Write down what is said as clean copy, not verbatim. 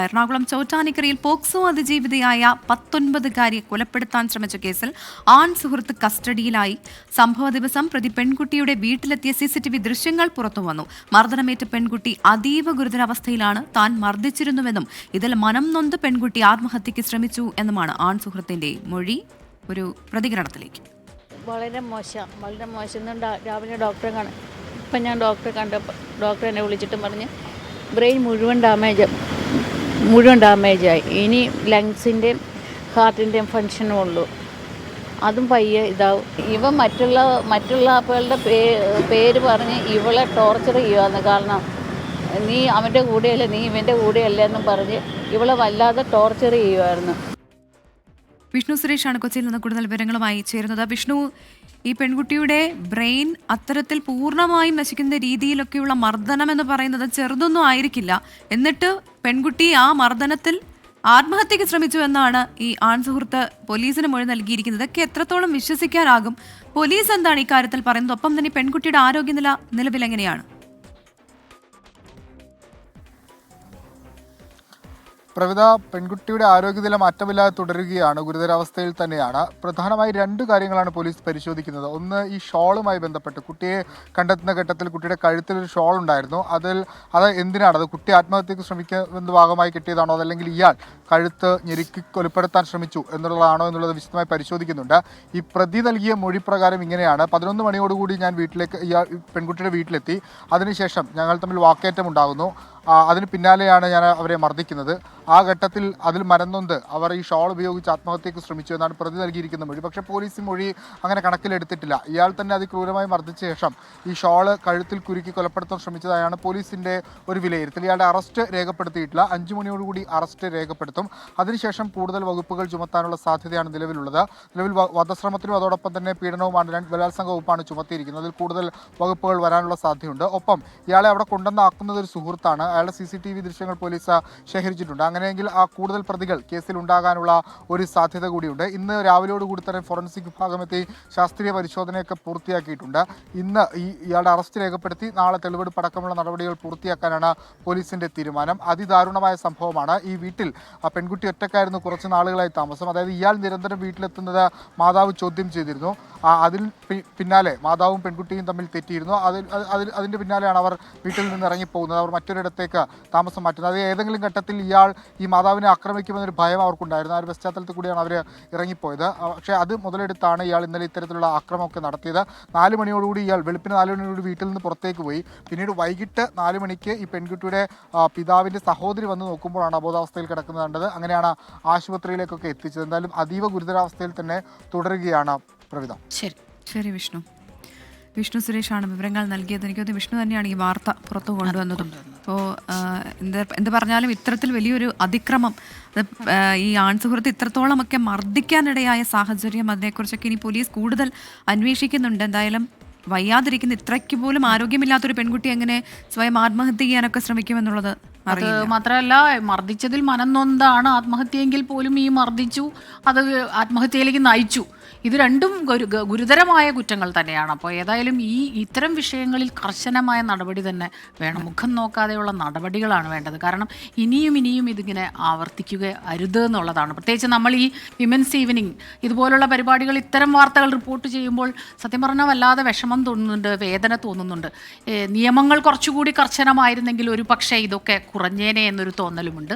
Ernakulam ചോറ്റാനിക്കരയിൽ POCSO അതിജീവിതയായ 19-കാരിയെ കൊലപ്പെടുത്താൻ ശ്രമിച്ച കേസിൽ ആൺ സുഹൃത്ത് കസ്റ്റഡിയിലായി. സംഭവ ദിവസം പ്രതി പെൺകുട്ടിയുടെ വീട്ടിലെത്തിയ CCTV ദൃശ്യങ്ങൾ പുറത്തുവന്നു. മർദ്ദനമേറ്റ പെൺകുട്ടി അതീവ ഗുരുതരാവസ്ഥയിലാണ്. താൻ മർദ്ദിച്ചിരുന്നുവെന്നും ഇതിൽ മനം നൊന്ത് പെൺകുട്ടി ആത്മഹത്യയ്ക്ക് ശ്രമിച്ചു എന്നുമാണ് ആൺ സുഹൃത്തിന്റെ മൊഴി. ഒരു പ്രതികരണത്തിലേക്ക്. വളരെ മോശം. രാവിലെ ഡോക്ടറെ ഇപ്പം ഞാൻ ഡോക്ടറെ കണ്ടപ്പോൾ ഡോക്ടർ എന്നെ വിളിച്ചിട്ടും പറഞ്ഞ് ബ്രെയിൻ മുഴുവൻ ഡാമേജായി. ഇനി ലങ്സിൻ്റെയും ഹാർട്ടിൻ്റെയും ഫങ്ഷനും ഉള്ളൂ. അതും പയ്യെ ഇതാവും. ഇവ മറ്റുള്ള ആളുകളുടെ പേര് പറഞ്ഞ് ഇവളെ ടോർച്ചർ ചെയ്യുകയെന്ന്. കാരണം നീ അവൻ്റെ കൂടെയല്ല, നീ ഇവൻ്റെ കൂടെയല്ല എന്നും പറഞ്ഞ് ഇവളെ വല്ലാതെ ടോർച്ചർ ചെയ്യുമായിരുന്നു. വിഷ്ണു സുരേഷാണ് കൊച്ചിയിൽ നിന്ന് കൂടുതൽ വിവരങ്ങളുമായി ചേരുന്നത്. വിഷ്ണു, ഈ പെൺകുട്ടിയുടെ ബ്രെയിൻ അത്തരത്തിൽ പൂർണ്ണമായും നശിക്കുന്ന രീതിയിലൊക്കെയുള്ള മർദ്ദനം എന്ന് പറയുന്നത് ചെറുതൊന്നും ആയിരിക്കില്ല. എന്നിട്ട് പെൺകുട്ടി ആ മർദ്ദനത്തിൽ ആത്മഹത്യക്ക് ശ്രമിച്ചു എന്നാണ് ഈ ആൺ സുഹൃത്ത് പോലീസിന് മൊഴി നൽകിയിരിക്കുന്നത്. ഇതൊക്കെ എത്രത്തോളം വിശ്വസിക്കാനാകും? പോലീസ് എന്താണ് ഇക്കാര്യത്തിൽ പറയുന്നത്? ഒപ്പം തന്നെ പെൺകുട്ടിയുടെ ആരോഗ്യനില നിലവിൽ എങ്ങനെയാണ്? പ്രവിത, പെൺകുട്ടിയുടെ ആരോഗ്യനില മാറ്റമില്ലാതെ തുടരുകയാണ്, ഗുരുതരാവസ്ഥയിൽ തന്നെയാണ്. പ്രധാനമായി 2 കാര്യങ്ങളാണ് പോലീസ് പരിശോധിക്കുന്നത്. ഒന്ന്, ഈ ഷോളുമായി ബന്ധപ്പെട്ട് കുട്ടിയെ കണ്ടെത്തുന്ന ഘട്ടത്തിൽ കുട്ടിയുടെ കഴുത്തിലൊരു ഷോൾ ഉണ്ടായിരുന്നു. അത് എന്തിനാണ്? അത് കുട്ടി ആത്മഹത്യക്ക് ശ്രമിക്കുന്ന ഭാഗമായി കിട്ടിയതാണോ, അതല്ലെങ്കിൽ ഇയാൾ കഴുത്ത് ഞെരുക്കി കൊലപ്പെടുത്താൻ ശ്രമിച്ചു എന്നുള്ളതാണോ എന്നുള്ളത് വിശദമായി പരിശോധിക്കുന്നുണ്ട്. ഈ പ്രതി നൽകിയ മൊഴി പ്രകാരം ഇങ്ങനെയാണ്: 11 മണിയോടുകൂടി ഞാൻ പെൺകുട്ടിയുടെ വീട്ടിലെത്തി. അതിനുശേഷം ഞങ്ങൾ തമ്മിൽ വാക്കേറ്റം ഉണ്ടാകുന്നു. അതിന് പിന്നാലെയാണ് ഞാൻ അവരെ മർദ്ദിക്കുന്നത്. ആ ഘട്ടത്തിൽ അതിൽ മരന്നൊന്ത് അവർ ഈ ഷോൾ ഉപയോഗിച്ച് ആത്മഹത്യക്ക് ശ്രമിച്ചു എന്നാണ് പ്രതി നൽകിയിരിക്കുന്ന മൊഴി. പക്ഷേ പോലീസ് മൊഴി അങ്ങനെ കണക്കിലെടുത്തിട്ടില്ല. ഇയാൾ തന്നെ അതിക്രൂരമായി മർദ്ദിച്ച ശേഷം ഈ ഷോള് കഴുത്തിൽ കുരുക്കി കൊലപ്പെടുത്താൻ ശ്രമിച്ചതായാണ് പോലീസിൻ്റെ ഒരു വിലയിരുത്തൽ. ഇയാളുടെ അറസ്റ്റ് രേഖപ്പെടുത്തിയിട്ടില്ല. 5 മണിയോടുകൂടി അറസ്റ്റ് രേഖപ്പെടുത്തും. അതിനുശേഷം കൂടുതൽ വകുപ്പുകൾ ചുമത്താനുള്ള സാധ്യതയാണ് നിലവിൽ വധശ്രമത്തിനും അതോടൊപ്പം തന്നെ പീഡനവുമാണ്, ബലാത്സംഗ വകുപ്പാണ് ചുമത്തിയിരിക്കുന്നത്. അതിൽ കൂടുതൽ വകുപ്പുകൾ വരാനുള്ള സാധ്യതയുണ്ട്. ഒപ്പം ഇയാളെ അവിടെ കൊണ്ടുവന്നാക്കുന്നത് ഒരു സുഹൃത്താണ്. അയാളുടെ CCTV ദൃശ്യങ്ങൾ പോലീസ് ശേഖരിച്ചിട്ടുണ്ട്. അങ്ങനെയെങ്കിൽ ആ കൂടുതൽ പ്രതികൾ കേസിൽ ഉണ്ടാകാനുള്ള ഒരു സാധ്യത കൂടിയുണ്ട്. ഇന്ന് രാവിലെയോടുകൂടി തന്നെ ഫോറൻസിക് വിഭാഗമെത്തി ശാസ്ത്രീയ പരിശോധനയൊക്കെ പൂർത്തിയാക്കിയിട്ടുണ്ട്. ഇന്ന് ഇയാളുടെ അറസ്റ്റ് രേഖപ്പെടുത്തി നാളെ തെളിവെടുപ്പ് അടക്കമുള്ള നടപടികൾ പൂർത്തിയാക്കാനാണ് പോലീസിന്റെ തീരുമാനം. അതിദാരുണമായ സംഭവമാണ്. ഈ വീട്ടിൽ പെൺകുട്ടി ഒറ്റക്കായിരുന്നു കുറച്ച് നാളുകളായി താമസം. അതായത് ഇയാൾ നിരന്തരം വീട്ടിലെത്തുന്നത് മാതാവ് ചോദ്യം ചെയ്തിരുന്നു. അതിൽ പിന്നാലെ മാതാവും പെൺകുട്ടിയും തമ്മിൽ തെറ്റിയിരുന്നു. അതിൻ്റെ പിന്നാലെയാണ് അവർ വീട്ടിൽ നിന്ന് ഇറങ്ങിപ്പോകുന്നത്. അവർ മറ്റൊരിടത്തേക്ക് താമസം മാറ്റുന്നത്. അത് ഏതെങ്കിലും ഘട്ടത്തിൽ ഇയാൾ ഈ മാതാവിനെ ആക്രമിക്കുമെന്നൊരു ഭയം അവർക്കുണ്ടായിരുന്നു. ആ ഒരു പശ്ചാത്തലത്തിൽ കൂടിയാണ് അവർ ഇറങ്ങിപ്പോയത്. പക്ഷേ അത് മുതലെടുത്താണ് ഇയാൾ ഇന്നലെ ഇത്തരത്തിലുള്ള ആക്രമണമൊക്കെ നടത്തിയത്. 4 മണിയോടുകൂടി വെളുപ്പിന് 4 മണിയോടുകൂടി വീട്ടിൽ നിന്ന് പുറത്തേക്ക് പോയി. പിന്നീട് വൈകിട്ട് 4 മണിക്ക് ഈ പെൺകുട്ടിയുടെ പിതാവിൻ്റെ സഹോദരി വന്ന് നോക്കുമ്പോഴാണ് അബോധാവസ്ഥയിൽ കിടക്കുന്നത് കണ്ടത്. അങ്ങനെയാണ് ആശുപത്രിയിലേക്കൊക്കെ എത്തിച്ചത്. എന്തായാലും അതീവ ഗുരുതരാവസ്ഥയിൽ തന്നെ തുടരുകയാണ് പ്രവിത. ശരി വിഷ്ണു സുരേഷാണ് വിവരങ്ങൾ നൽകിയത്. എനിക്കത് വിഷ്ണു തന്നെയാണ് ഈ വാർത്ത പുറത്തു കൊണ്ടുവന്നതും. അപ്പോൾ എന്ത് പറഞ്ഞാലും ഇത്തരത്തിൽ വലിയൊരു അതിക്രമം, ഈ ആൺസുഹൃത്ത് ഇത്രത്തോളമൊക്കെ മർദ്ദിക്കാനിടയായ സാഹചര്യം, അതിനെക്കുറിച്ചൊക്കെ ഇനി പോലീസ് കൂടുതൽ അന്വേഷിക്കുന്നുണ്ട്. എന്തായാലും വയ്യാതിരിക്കുന്ന, ഇത്രയ്ക്ക് പോലും ആരോഗ്യമില്ലാത്തൊരു പെൺകുട്ടി എങ്ങനെ സ്വയം ആത്മഹത്യ ചെയ്യാനൊക്കെ ശ്രമിക്കുമെന്നുള്ളത് അത് മാത്രമല്ല, മർദ്ദിച്ചതിൽ മനം നൊന്താണ് ആത്മഹത്യയെങ്കിൽ പോലും ഈ മർദ്ദിച്ചു, അത് ആത്മഹത്യയിലേക്ക് നയിച്ചു. ഇത് രണ്ടും ഗുരുതരമായ കുറ്റങ്ങൾ തന്നെയാണ്. അപ്പോൾ ഏതായാലും ഇത്തരം വിഷയങ്ങളിൽ കർശനമായ നടപടി തന്നെ വേണം. മുഖം നോക്കാതെയുള്ള നടപടികളാണ് വേണ്ടത്. കാരണം ഇനിയും ഇതിങ്ങനെ ആവർത്തിക്കുക അരുത് എന്നുള്ളതാണ്. പ്രത്യേകിച്ച് നമ്മൾ ഈ വിമൻസ് ഈവനിങ് ഇതുപോലുള്ള പരിപാടികൾ, ഇത്തരം വാർത്തകൾ റിപ്പോർട്ട് ചെയ്യുമ്പോൾ സത്യം പറഞ്ഞാൽ വല്ലാതെ വിഷമം തോന്നുന്നുണ്ട്, വേദന തോന്നുന്നുണ്ട്. നിയമങ്ങൾ കുറച്ചുകൂടി കർശനമായിരുന്നെങ്കിൽ ഒരു പക്ഷേ ഇതൊക്കെ കുറഞ്ഞേനെ എന്നൊരു തോന്നലുമുണ്ട്.